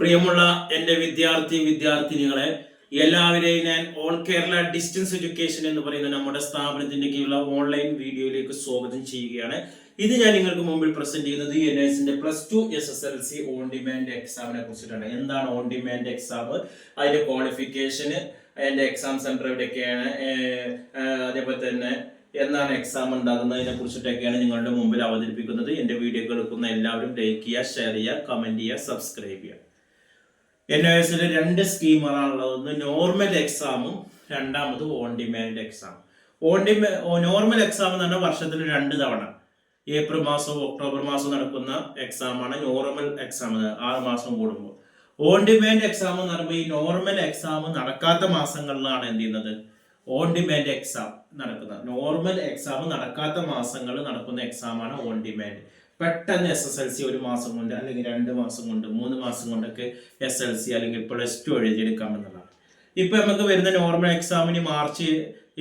പ്രിയമുള്ള എൻ്റെ വിദ്യാർത്ഥിനികളെ എല്ലാവരെയും ഞാൻ ഓൾ കേരള ഡിസ്റ്റൻസ് എഡ്യൂക്കേഷൻ എന്ന് പറയുന്ന നമ്മുടെ സ്ഥാപനത്തിന്റെ കീഴിലുള്ള ഓൺലൈൻ വീഡിയോയിലേക്ക് സ്വാഗതം ചെയ്യുകയാണ്. ഇത് ഞാൻ നിങ്ങൾക്ക് മുമ്പിൽ പ്രസന്റ് ചെയ്യുന്നത് NISന്റെ +2 SSLC ഓൺ ഡിമാൻഡ് എക്സാമിനെ കുറിച്ചിട്ടാണ്. എന്താണ് ഓൺ ഡിമാൻഡ് എക്സാം, അതിന്റെ ക്വാളിഫിക്കേഷന്, അതിന്റെ എക്സാം സെന്റർ എവിടെയൊക്കെയാണ്, അതേപോലെ തന്നെ എന്നാണ് എക്സാം ഉണ്ടാകുന്നതിനെ കുറിച്ചിട്ടൊക്കെയാണ് നിങ്ങളുടെ മുമ്പിൽ അവതരിപ്പിക്കുന്നത്. എൻ്റെ വീഡിയോ കേൾക്കുന്ന എല്ലാവരും ലൈക്ക് ചെയ്യുക, ഷെയർ ചെയ്യുക, കമന്റ് ചെയ്യുക, സബ്സ്ക്രൈബ് ചെയ്യുക. NISൽ 2 സ്കീമുകളാണുള്ളത്. ഒന്ന് നോർമൽ എക്സാമും രണ്ടാമത് on demand exam. Normal exam എന്ന് പറഞ്ഞാൽ വർഷത്തിൽ 2 തവണ ഏപ്രിൽ മാസവും ഒക്ടോബർ മാസവും നടക്കുന്ന എക്സാമാണ് നോർമൽ എക്സാം, 6 മാസം കൂടുമ്പോൾ. ഓൺ ഡിമാൻഡ് എക്സാം എന്ന് പറയുമ്പോൾ ഈ നോർമൽ എക്സാം നടക്കാത്ത മാസങ്ങളിലാണ് എന്ത് ചെയ്യുന്നത്, ഓൺ ഡിമാൻഡ് എക്സാം നടക്കുന്നത്. നോർമൽ എക്സാം നടക്കാത്ത മാസങ്ങൾ നടക്കുന്ന എക്സാമാണ് ഓൺ ഡിമാൻഡ്. പെട്ടെന്ന് SSLC 1 മാസം കൊണ്ട് അല്ലെങ്കിൽ 2 മാസം കൊണ്ട് 3 മാസം കൊണ്ടൊക്കെ SLC അല്ലെങ്കിൽ +2 എഴുതിയെടുക്കാമെന്നുള്ളതാണ്. ഇപ്പൊ നമുക്ക് വരുന്ന നോർമൽ എക്സാമിന് മാർച്ച്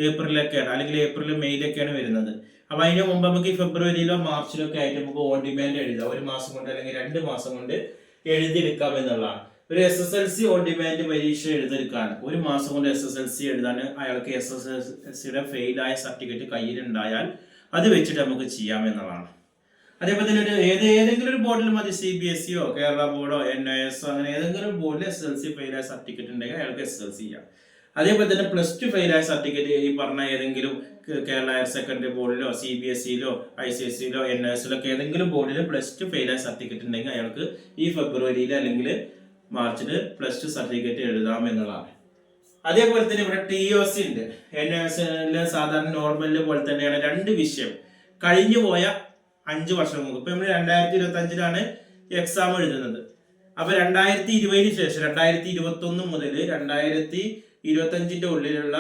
ഏപ്രിലൊക്കെയാണ്, അല്ലെങ്കിൽ ഏപ്രിൽ മെയ്യിലൊക്കെയാണ് വരുന്നത്. അപ്പൊ അതിന് മുമ്പ് നമുക്ക് ഈ ഫെബ്രുവരിയിലോ മാർച്ചിലോ ഒക്കെ ആയിട്ട് നമുക്ക് ഓൺ ഡിമാൻഡ് എഴുതാം. 1 മാസം കൊണ്ട് അല്ലെങ്കിൽ 2 മാസം കൊണ്ട് എഴുതിയെടുക്കാം എന്നുള്ളതാണ്. ഒരു SSLC ഓൺ ഡിമാൻഡ് പരീക്ഷ എഴുതിയെടുക്കാൻ 1 മാസം കൊണ്ട് SSLC എഴുതാൻ അയാൾക്ക് SSLCയുടെ ഫെയിലായ സർട്ടിഫിക്കറ്റ് കയ്യിലുണ്ടായാൽ അത് വെച്ചിട്ട് നമുക്ക് ചെയ്യാം എന്നുള്ളതാണ്. അതേപോലെ തന്നെ ഏതെങ്കിലും ഒരു ബോർഡിൽ മതി, CBSEയോ കേരള ബോർഡോ NIS അങ്ങനെ ഏതെങ്കിലും ഒരു ബോർഡിൽ SSLC ഫെയിലായ സർട്ടിഫിക്കറ്റ് ഉണ്ടെങ്കിൽ അയാൾക്ക് SSLC ചെയ്യാം. അതേപോലെ തന്നെ +2 ഫെയിലായ സർട്ടിഫിക്കറ്റ് ഈ പറഞ്ഞ ഏതെങ്കിലും കേരള ഹയർ സെക്കൻഡറി ബോർഡിലോ CBSEയിലോ ICSEയിലോ NISലോ ഏതെങ്കിലും ബോർഡിൽ +2 ഫെയിലായ സർട്ടിഫിക്കറ്റ് ഉണ്ടെങ്കിൽ അയാൾക്ക് ഈ ഫെബ്രുവരിയിൽ അല്ലെങ്കിൽ മാർച്ചിൽ +2 സർട്ടിഫിക്കറ്റ് എഴുതാം എന്നുള്ളതാണ്. അതേപോലെ തന്നെ ഇവിടെ TOC ഉണ്ട്. NISലെ സാധാരണ നോർമലിലെ പോലെ തന്നെയാണ് 2 വിഷയം കഴിഞ്ഞു പോയ 5 വർഷം മുമ്പ്. ഇപ്പൊ നമ്മൾ 2025 എക്സാം എഴുതുന്നത്. അപ്പൊ 2020 ശേഷം 2021 മുതൽ 2025 ഉള്ളിലുള്ള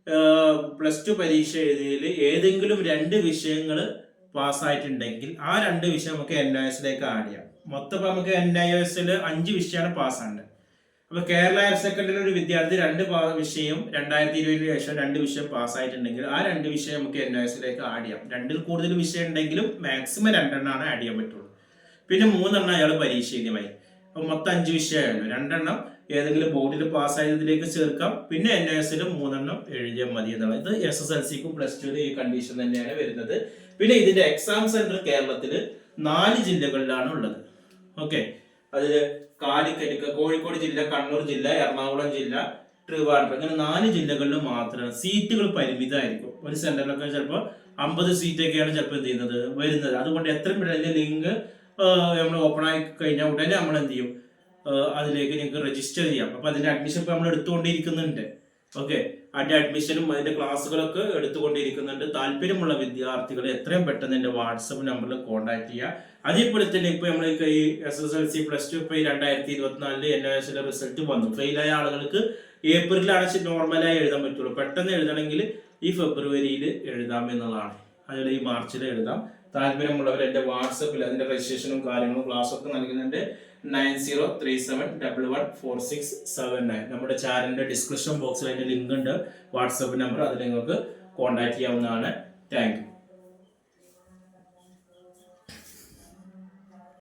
+2 പരീക്ഷ എഴുതിയതിൽ ഏതെങ്കിലും 2 വിഷയങ്ങൾ പാസ്സായിട്ടുണ്ടെങ്കിൽ ആ 2 വിഷയം നമുക്ക് NISലേക്ക് ആഡ് ചെയ്യാം. മൊത്തം നമുക്ക് NISൽ 5 വിഷയമാണ് പാസ്സാണ്ട്. അപ്പൊ കേരള ഹയർ സെക്കൻഡറി ഒരു വിദ്യാർത്ഥി 2 വിഷയം 2020 ശേഷം 2 വിഷയം പാസ്സായിട്ടുണ്ടെങ്കിൽ ആ 2 വിഷയം നമുക്ക് NISലേക്ക് ആഡ് ചെയ്യാം. 2ൽ കൂടുതൽ വിഷയം ഉണ്ടെങ്കിലും മാക്സിമം 2 എണ്ണമാണ് ആഡ് ചെയ്യാൻ പറ്റുള്ളൂ. പിന്നെ 3 എണ്ണം അയാൾ പരീക്ഷ എഴുതിയമായി. അപ്പൊ മൊത്തം 5 വിഷയമായിരുന്നു. 2 എണ്ണം ഏതെങ്കിലും ബോർഡിൽ പാസ്സായതിലേക്ക് ചേർക്കാം. പിന്നെ NISൽ 3 എണ്ണം എഴുതിയാൽ മതി എന്നുള്ളത്. ഇത് SSLCക്കും +2 ഈ കണ്ടീഷൻ തന്നെയാണ് വരുന്നത്. പിന്നെ ഇതിന്റെ എക്സാം സെന്റർ കേരളത്തിൽ 4 ജില്ലകളിലാണ് ഉള്ളത്. ഓക്കെ, അതില് കാലിക്കറ്റ്, കോഴിക്കോട് ജില്ല, കണ്ണൂർ ജില്ല, എറണാകുളം ജില്ല, ട്രിവാൻഡ്രം, അങ്ങനെ 4 ജില്ലകളിൽ മാത്രമാണ്. സീറ്റുകൾ പരിമിതമായിരിക്കും. ഒരു സെന്ററിലൊക്കെ ചിലപ്പോൾ 50 സീറ്റൊക്കെയാണ് ചിലപ്പോൾ എന്ത് ചെയ്യുന്നത് വരുന്നത്. അതുകൊണ്ട് എത്രയും പെട്ടെന്ന് ലിങ്ക് നമ്മൾ ഓപ്പൺ ആയി കഴിഞ്ഞാൽ ഉടനെ നമ്മൾ എന്ത് ചെയ്യും, അതിലേക്ക് നിങ്ങൾക്ക് രജിസ്റ്റർ ചെയ്യാം. അപ്പൊ അതിന്റെ അഡ്മിഷൻ ഇപ്പൊ നമ്മൾ എടുത്തുകൊണ്ടിരിക്കുന്നുണ്ട്. ഓക്കെ, അതിന്റെ അഡ്മിഷനും അതിന്റെ ക്ലാസ്സുകളൊക്കെ എടുത്തുകൊണ്ടിരിക്കുന്നുണ്ട്. താല്പര്യമുള്ള വിദ്യാർത്ഥികൾ എത്രയും പെട്ടെന്ന് എന്റെ വാട്സപ്പ് നമ്പറിൽ കോൺടാക്ട് ചെയ്യുക. അതേപോലെ തന്നെ ഇപ്പൊ നമ്മൾ ഈ SSLC +2 ഇപ്പൊ 2024 NISലെ റിസൾട്ട് വന്നു. ഫെയിലായ ആളുകൾക്ക് ഏപ്രിലാണ് നോർമലായി എഴുതാൻ പറ്റുള്ളൂ. പെട്ടെന്ന് എഴുതണമെങ്കിൽ ഈ ഫെബ്രുവരിയിൽ എഴുതാം എന്നുള്ളതാണ്. അതിൽ ഈ മാർച്ചിൽ എഴുതാം. താല്പര്യമുള്ളവർ എന്റെ വാട്സപ്പിൽ അതിന്റെ രജിസ്ട്രേഷനും കാര്യങ്ങളും ക്ലാസ്സൊക്കെ നൽകുന്നുണ്ട്. 9037114679. നമ്മുടെ ചാനലിന്റെ ഡിസ്ക്രിപ്ഷൻ ബോക്സിൽ അതിന്റെ ലിങ്ക് ഉണ്ട്, വാട്സപ്പ് നമ്പർ. അതിൽ നിങ്ങൾക്ക് കോൺടാക്ട് ചെയ്യാവുന്നതാണ്. Thank you.